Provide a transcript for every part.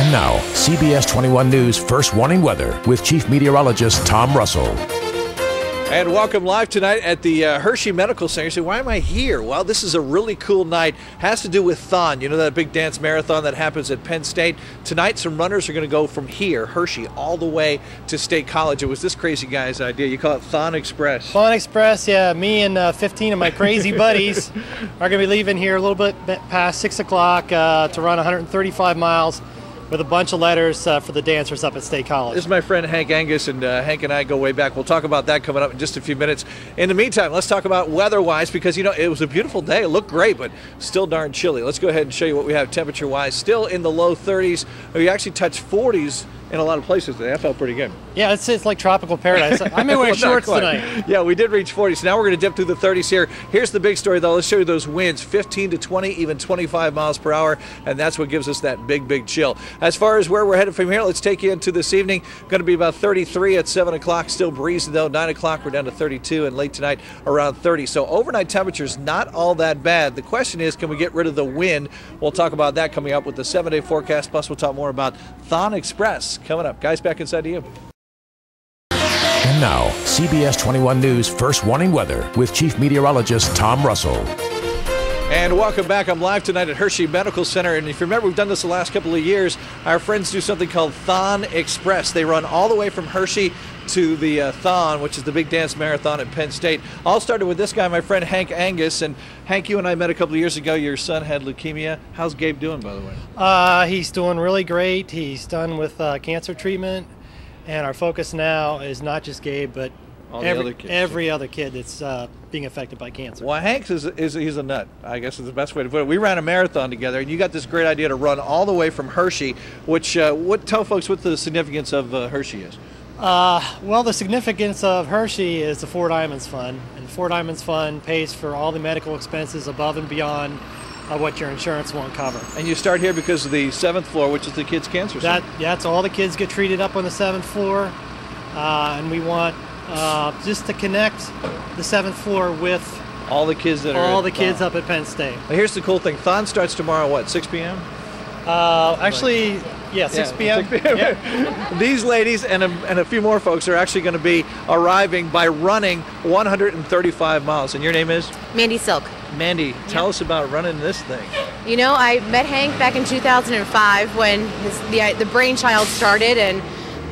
And now, CBS 21 News First Warning Weather with Chief Meteorologist Tom Russell. And welcome live tonight at the Hershey Medical Center. You say, why am I here? Well, this is a really cool night. Has to do with Thon. You know that big dance marathon that happens at Penn State? Tonight, some runners are going to go from here, Hershey, all the way to State College. It was this crazy guy's idea. You call it Thon Express. Thon Express, yeah. Me and 15 of my crazy buddies are going to be leaving here a little bit past 6 o'clock to run 135 miles. With a bunch of letters for the dancers up at State College. This is my friend Hank Angus, and Hank and I go way back. We'll talk about that coming up in just a few minutes. In the meantime, let's talk about weather-wise, because, you know, it was a beautiful day. It looked great, but still darn chilly. Let's go ahead and show you what we have temperature-wise. Still in the low 30s. We actually touched 40s in a lot of places today. I felt pretty good. Yeah, it's like tropical paradise. I may wear shorts tonight. Yeah, we did reach 40, so now we're going to dip through the 30s here. Here's the big story, though. Let's show you those winds, 15 to 20, even 25 miles per hour, and that's what gives us that big chill. As far as where we're headed from here, let's take you into this evening. Going to be about 33 at 7 o'clock, still breezy, though. 9 o'clock, we're down to 32, and late tonight, around 30. So overnight temperatures, not all that bad. The question is, can we get rid of the wind? We'll talk about that coming up with the 7-day forecast, plus we'll talk more about Thon Express coming up. Guys, back inside to you. And now, CBS 21 News First Warning Weather with Chief Meteorologist Tom Russell. And welcome back. I'm live tonight at Hershey Medical Center. And if you remember, we've done this the last couple of years. Our friends do something called Thon Express. They run all the way from Hershey to the Thon, which is the big dance marathon at Penn State. All started with this guy, my friend Hank Angus. And Hank, you and I met a couple of years ago. Your son had leukemia. How's Gabe doing, by the way? He's doing really great. He's done with cancer treatment. And our focus now is not just Gabe, but every other kid that's being affected by cancer. Well, Hank he's a nut, I guess is the best way to put it. We ran a marathon together, and you got this great idea to run all the way from Hershey, which, tell folks what the significance of Hershey is. Well, the significance of Hershey is the Four Diamonds Fund. And the Four Diamonds Fund pays for all the medical expenses above and beyond what your insurance won't cover. And you start here because of the 7th floor, which is the kids' cancer center. That's all the kids get treated up on the 7th floor. And we want just to connect the 7th floor with all the kids that all the kids up at Penn State. Now here's the cool thing. Thon starts tomorrow, what, 6 p.m.? Actually, yeah, 6 p.m. 6 p.m. Yeah. These ladies and a few more folks are actually going to be arriving by running 135 miles. And your name is? Mandy Silk. Mandy, tell us about running this thing. You know, I met Hank back in 2005 when the brainchild started, and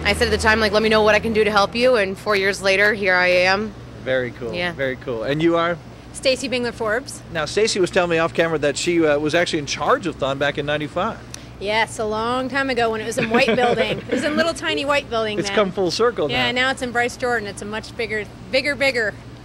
I said at the time, like, let me know what I can do to help you, and 4 years later, here I am. Very cool. Yeah. Very cool. And you are? Stacy Bingler-Forbes. Now, Stacy was telling me off camera that she was actually in charge of Thon back in '95. Yes, a long time ago when it was in White Building. It was in little tiny White Building. It's now. come full circle now. Yeah, now it's in Bryce Jordan. It's a much bigger.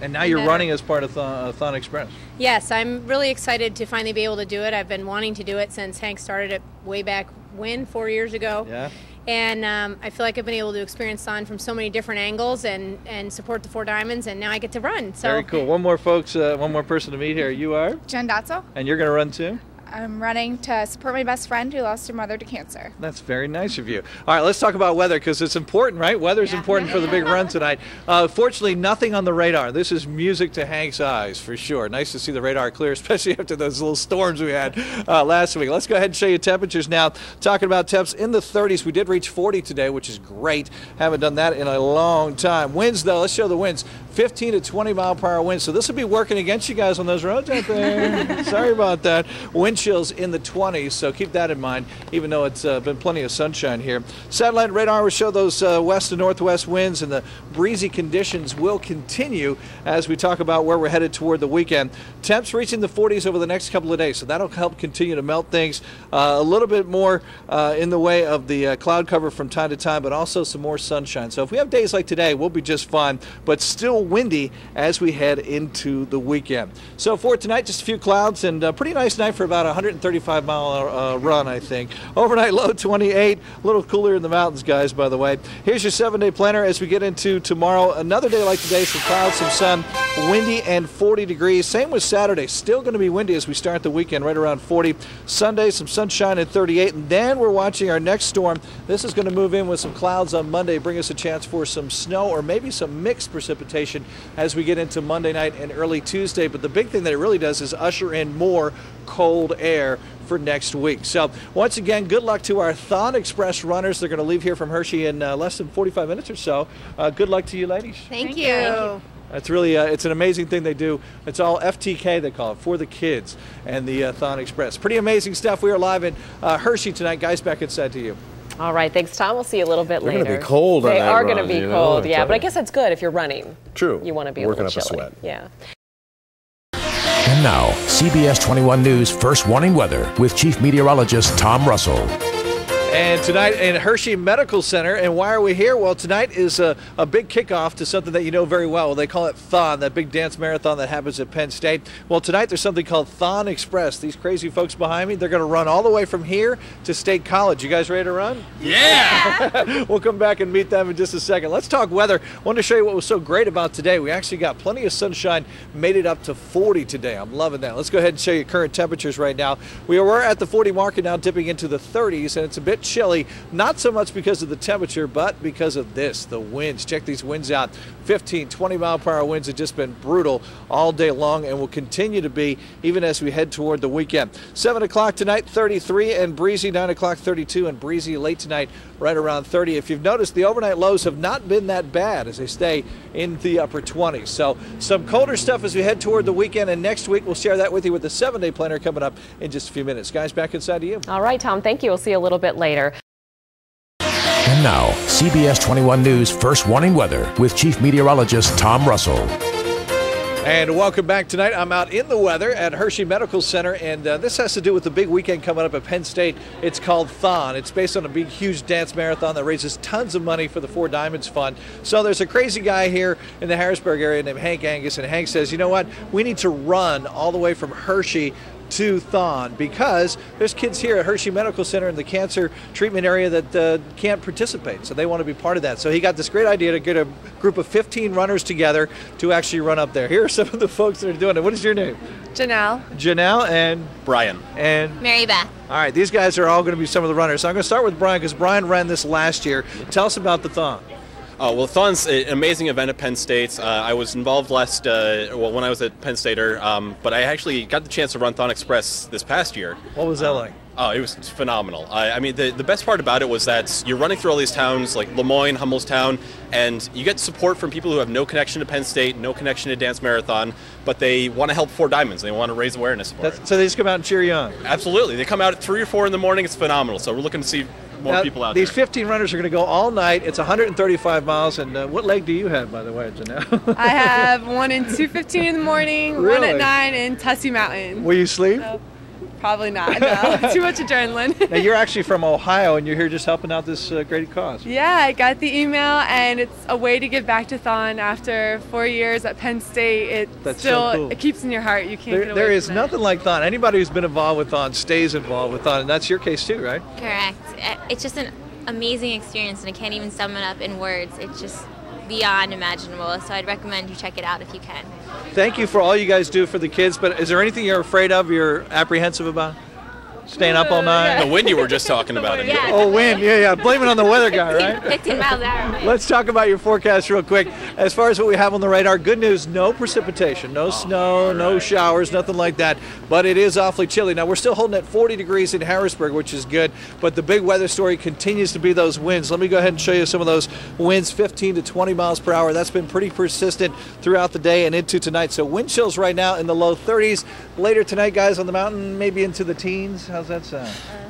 And now you're running as part of Thon Express. Yes, I'm really excited to finally be able to do it. I've been wanting to do it since Hank started it way back when, 4 years ago. Yeah. And I feel like I've been able to experience Thon from so many different angles and support the Four Diamonds, and now I get to run. So. Very cool. One more person to meet here. You are? Jen Dotzel. And you're going to run too? I'm running to support my best friend who lost her mother to cancer. That's very nice of you. All right, let's talk about weather because it's important, right? Weather's important for the big run tonight. Fortunately, nothing on the radar. This is music to Hank's eyes for sure. Nice to see the radar clear, especially after those little storms we had last week. Let's go ahead and show you temperatures now. Talking about temps in the 30s. We did reach 40 today, which is great. Haven't done that in a long time. Winds, though, let's show the winds. 15 to 20 mile per hour winds. So this will be working against you guys on those roads out there. Sorry about that. Wind chills in the 20s, so keep that in mind, even though it's been plenty of sunshine here. Satellite radar will show those west to northwest winds, and the breezy conditions will continue as we talk about where we're headed toward the weekend. Temps reaching the 40s over the next couple of days, so that'll help continue to melt things. A little bit more in the way of the cloud cover from time to time, but also some more sunshine. So if we have days like today, we'll be just fine, but still windy as we head into the weekend. So for tonight, just a few clouds and a pretty nice night for about 135 mile run, I think. Overnight low 28, a little cooler in the mountains, guys, by the way. Here's your 7-day planner as we get into tomorrow. Another day like today, some clouds, some sun, windy and 40 degrees. Same with Saturday, still going to be windy as we start the weekend, right around 40. Sunday, some sunshine at 38, and then we're watching our next storm. This is going to move in with some clouds on Monday, bring us a chance for some snow or maybe some mixed precipitation as we get into Monday night and early Tuesday. But the big thing that it really does is usher in more cold air for next week. So once again, good luck to our Thon Express runners. They're going to leave here from Hershey in less than 45 minutes or so. Good luck to you, ladies. Thank you. It's really, it's an amazing thing they do. It's all FTK, they call it, for the kids, and the Thon Express. Pretty amazing stuff. We are live in Hershey tonight. Guys, back inside to you. All right, thanks, Tom. We'll see you a little bit later. They're going to be cold on that They are run, going to be you know, cold, yeah. But I guess that's good if you're running. True. You want to be working a little up chilly. a sweat. Yeah. And now, CBS 21 News First Warning Weather with Chief Meteorologist Tom Russell. And tonight in Hershey Medical Center. And why are we here? Well, tonight is a big kickoff to something that you know very well. They call it Thon, that big dance marathon that happens at Penn State. Well, tonight there's something called Thon Express. These crazy folks behind me, they're going to run all the way from here to State College. You guys ready to run? Yeah! We'll come back and meet them in just a second. Let's talk weather. I want to show you what was so great about today. We actually got plenty of sunshine, made it up to 40 today. I'm loving that. Let's go ahead and show you current temperatures right now. We were at the 40 mark and now dipping into the 30s, and it's a bit chilly. Not so much because of the temperature, but because of this, the winds. Check these winds out. 15, 20 mile per hour winds have just been brutal all day long and will continue to be even as we head toward the weekend. 7 o'clock tonight, 33 and breezy. 9 o'clock, 32 and breezy. Late tonight, right around 30. If you've noticed, the overnight lows have not been that bad as they stay in the upper 20s. So some colder stuff as we head toward the weekend, and next week we'll share that with you with the 7-day planner coming up in just a few minutes. Guys, back inside to you. All right, Tom, thank you. We'll see you a little bit later. And now, CBS 21 News First Warning Weather with Chief Meteorologist Tom Russell. And welcome back tonight. I'm out in the weather at Hershey Medical Center, and this has to do with the big weekend coming up at Penn State. It's called Thon. It's based on a big, huge dance marathon that raises tons of money for the Four Diamonds Fund. So there's a crazy guy here in the Harrisburg area named Hank Angus, and Hank says, you know what, we need to run all the way from Hershey to Thon because there's kids here at Hershey Medical Center in the cancer treatment area that can't participate, so they want to be part of that. So he got this great idea to get a group of 15 runners together to actually run up there. Here are some of the folks that are doing it. What is your name? Janelle. Janelle and Brian. And Mary Beth. all right, these guys are all going to be some of the runners. So I'm going to start with Brian because Brian ran this last year. Tell us about the Thon. Oh, well, Thon's an amazing event at Penn State. I was involved when I was at Penn Stater, but I actually got the chance to run Thon Express this past year. What was that like? Oh, it was phenomenal. I mean, the best part about it was that you're running through all these towns like Lemoyne, Hummelstown, and you get support from people who have no connection to Penn State, no connection to Dance Marathon, but they want to help Four Diamonds. They want to raise awareness for it. So they just come out and cheer you on? Absolutely. They come out at 3 or 4 in the morning. It's phenomenal. So we're looking to see more people out there. These 15 runners are going to go all night. It's 135 miles. And what leg do you have, by the way, Janelle? I have one in 2:15 in the morning, one Really? at 9 in Tussey Mountain. Will you sleep? So, probably not, no. Too much adrenaline. Now, you're actually from Ohio, and you're here just helping out this great cause. Yeah, I got the email, and it's a way to give back to Thon after 4 years at Penn State. That's so cool. It keeps in your heart. You can't get away There is from nothing like Thon. Anybody who's been involved with Thon stays involved with Thon, and that's your case too, right? Correct. It's just an amazing experience, and I can't even sum it up in words. It's just beyond imaginable, so I'd recommend you check it out if you can. Thank you for all you guys do for the kids, but is there anything you're afraid of, you're apprehensive about? Staying up all night? The wind you were just talking about. Yeah. Oh, wind. Yeah. Blame it on the weather guy, right? 15 miles an hour. Let's talk about your forecast real quick. As far as what we have on the radar, good news, no precipitation, no snow, no showers, nothing like that. But it is awfully chilly. Now, we're still holding at 40 degrees in Harrisburg, which is good. But the big weather story continues to be those winds. Let me go ahead and show you some of those winds, 15 to 20 miles per hour. That's been pretty persistent throughout the day and into tonight. So wind chills right now in the low 30s. Later tonight, guys, on the mountain, maybe into the teens. How's that sound?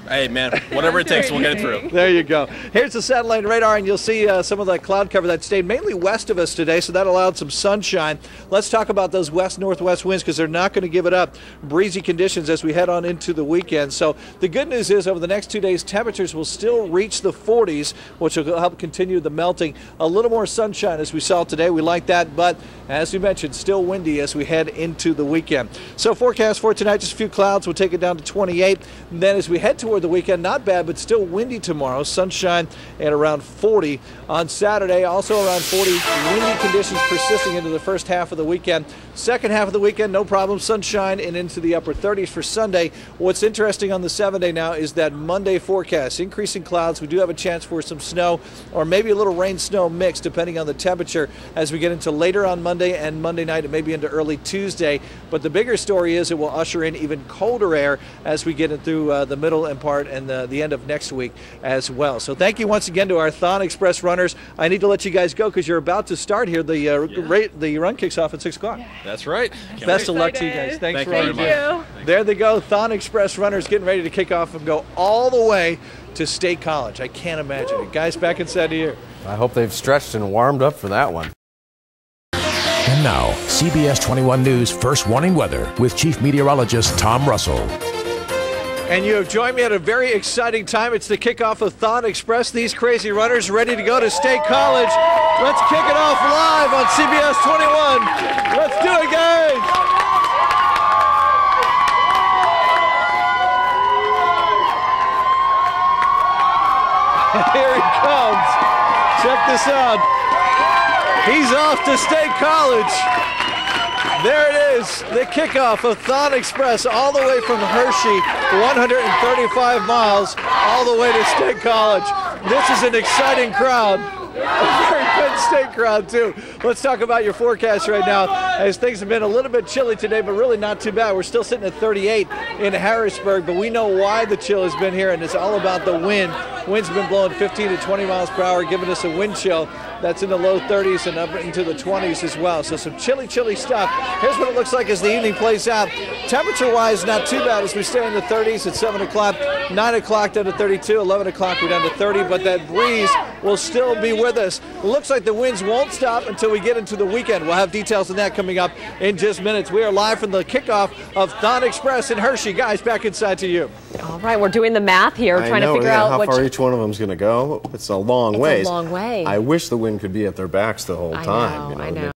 Hey, man, whatever it takes, we'll get it through. There you go. Here's the satellite radar, and you'll see some of the cloud cover that stayed mainly west of us today, so that allowed some sunshine. Let's talk about those west-northwest winds because they're not going to give it up. Breezy conditions as we head on into the weekend. So the good news is over the next 2 days, temperatures will still reach the 40s, which will help continue the melting. A little more sunshine as we saw today. We like that, but as we mentioned, still windy as we head into the weekend. So forecast for tonight, just a few clouds. We'll take it down to 28. And then as we head toward the weekend, not bad, but still windy tomorrow. Sunshine at around 40 on Saturday. Also around 40. Windy conditions persisting into the first half of the weekend. Second half of the weekend, no problem. Sunshine and into the upper 30s for Sunday. What's interesting on the 7-day now is that Monday forecast. Increasing clouds. We do have a chance for some snow or maybe a little rain-snow mix depending on the temperature as we get into later on Monday and Monday night and maybe into early Tuesday. But the bigger story is it will usher in even colder air as we get into through the middle and part and the end of next week as well. So thank you once again to our Thon Express runners. I need to let you guys go because you're about to start here. The run kicks off at 6 o'clock. Yeah. That's right. Best of luck to you guys. Thanks for Thank you. There they go. Thon Express runners getting ready to kick off and go all the way to State College. I can't imagine it. Guys, back inside here. I hope they've stretched and warmed up for that one. And now, CBS 21 News First Warning Weather with Chief Meteorologist Tom Russell. And you have joined me at a very exciting time. It's the kickoff of Thon Express. These crazy runners ready to go to State College. Let's kick it off live on CBS 21. Let's do it, guys. Here he comes. Check this out. He's off to State College. There it is, the kickoff of Thon Express all the way from Hershey, 135 miles, all the way to State College. This is an exciting crowd. A very good State crowd, too. Let's talk about your forecast right now, as things have been a little bit chilly today, but really not too bad. We're still sitting at 38 in Harrisburg, but we know why the chill has been here, and it's all about the wind. Winds have been blowing 15 to 20 miles per hour, giving us a wind chill that's in the low 30s and up into the 20s as well. So some chilly, chilly stuff. Here's what it looks like as the evening plays out. Temperature-wise, not too bad as we stay in the 30s at 7 o'clock, 9 o'clock down to 32, 11 o'clock we're down to 30, but that breeze will still be with us. It looks like the winds won't stop until we get into the weekend. We'll have details on that coming up in just minutes. We are live from the kickoff of Thon Express in Hershey. Guys, back inside to you. All right, we're doing the math here, trying to figure out how far each one of them is going to go. It's a long ways. It's a long way. I wish the wind could be at their backs the whole time. I know.